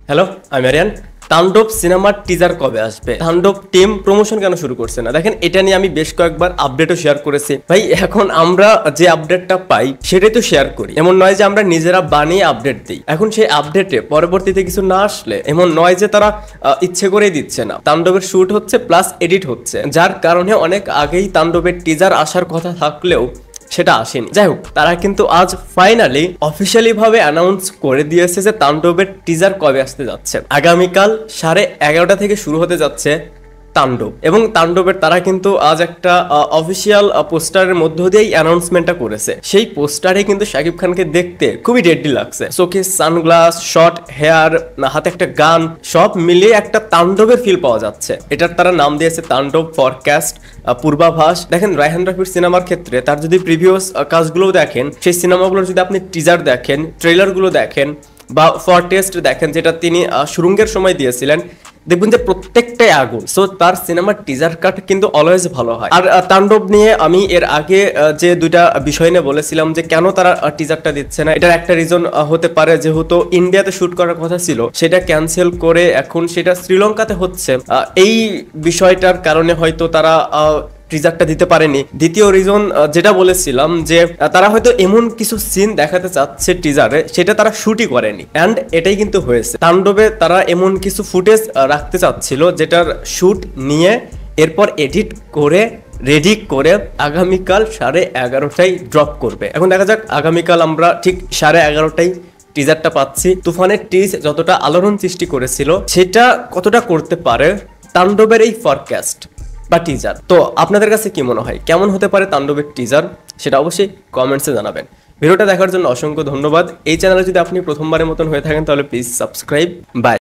Hello, আমি আরিয়ান। তাণ্ডব সিনেমার টিজার কবে আসবে? তাণ্ডব টিম প্রমোশন কেন শুরু করছে না? দেখেন, এটা নিয়ে আমি বেশ কয়েকবার আপডেটও শেয়ার করেছি। ভাই, এখন আমরা যে আপডেটটা পাই সেটাই তো শেয়ার করি। এমন নয় যে আমরা নিজেরা বানিয়ে আপডেট দিই। এখন সেই আপডেটে পরবর্তীতে কিছু না আসলে এমন নয় যে তারা ইচ্ছে করেই দিচ্ছে না। তাণ্ডবের শুট হচ্ছে প্লাস এডিট হচ্ছে, যার কারণে অনেক আগেই তাণ্ডবের টিজার আসার কথা থাকলেও সেটা আসেনি। যাই হোক, তারা কিন্তু আজ ফাইনালি অফিসিয়ালি ভাবে অ্যানাউন্স করে দিয়েছে যে তাণ্ডবের টিজার কবে আসতে যাচ্ছে। আগামীকাল 11:30 থেকে শুরু হতে যাচ্ছে তাণ্ডব। এবং তাণ্ডবের তারা কিন্তু আজ একটা অফিসিয়াল পোস্টারের মধ্য দিয়েই অ্যানাউন্সমেন্টটা করেছে। সেই পোস্টারে কিন্তু শাকিব খানকে দেখতে খুবই ডেডলি লাগছে। চোখে সানগ্লাস, শর্ট হেয়ার, হাতে একটা গান, সব মিলিয়ে একটা তাণ্ডবের ফিল পাওয়া যাচ্ছে। এটার তারা নাম দিয়েছে তাণ্ডব ফরকাস্ট, পূর্বাভাস। দেখেন, রায়হান রাফির সিনেমার ক্ষেত্রে তার যদি প্রিভিয়াস কাজগুলো দেখেন, সেই সিনেমাগুলোর যদি আপনি টিজার দেখেন, ট্রেলারগুলো দেখেন বা ফরটেস্ট দেখেন, যেটা তিনি সুরঙ্গের সময় দিয়েছিলেন, দেখবেন যে প্রত্যেকটাই আগুন। সো তার সিনেমার টিজার কাট কিন্তু অলওয়েজ ভালো হয়। আর তাণ্ডব নিয়ে আমি এর আগে যে দুইটা বিষয় নিয়ে বলেছিলাম যে কেন তারা টিজারটা দিচ্ছে না, এটার একটা রিজন হতে পারে যেহেতু ইন্ডিয়াতে শুট করার কথা ছিল সেটা ক্যান্সেল করে এখন সেটা শ্রীলঙ্কাতে হচ্ছে। এই বিষয়টার কারণে হয়তো তারা টিজারটা দিতে পারেনি। দ্বিতীয় রিজন যেটা বলেছিলাম যে তারা হয়তো এমন কিছু সিন দেখাতে চাচ্ছে টিজারে, সেটা তারা শুটই করেনি। অ্যান্ড এটাই কিন্তু হয়েছে। তাণ্ডবে তারা এমন কিছু ফুটেজ রাখতে চাচ্ছিল যেটার শুট নিয়ে এরপর এডিট করে রেডি করে আগামীকাল 11:30টায় ড্রপ করবে। এখন দেখা যাক আগামীকাল আমরা ঠিক 11:30টায় টিজারটা পাচ্ছি। তুফানের টিজ যতটা আলোড়ন সৃষ্টি করেছিল সেটা কতটা করতে পারে তাণ্ডবের এই ফরকাস্ট বা টিজার। তো আপনাদের কাছে কি মনে হয়, কেমন হতে পারে তাণ্ডবের টিজার? সেটা অবশ্যই কমেন্টসে জানাবেন। ভিডিওটা দেখার জন্য অসংখ্য ধন্যবাদ। এই চ্যানেলে যদি আপনি প্রথমবারের মতন হয়ে থাকেন তাহলে প্লিজ সাবস্ক্রাইব। বাই।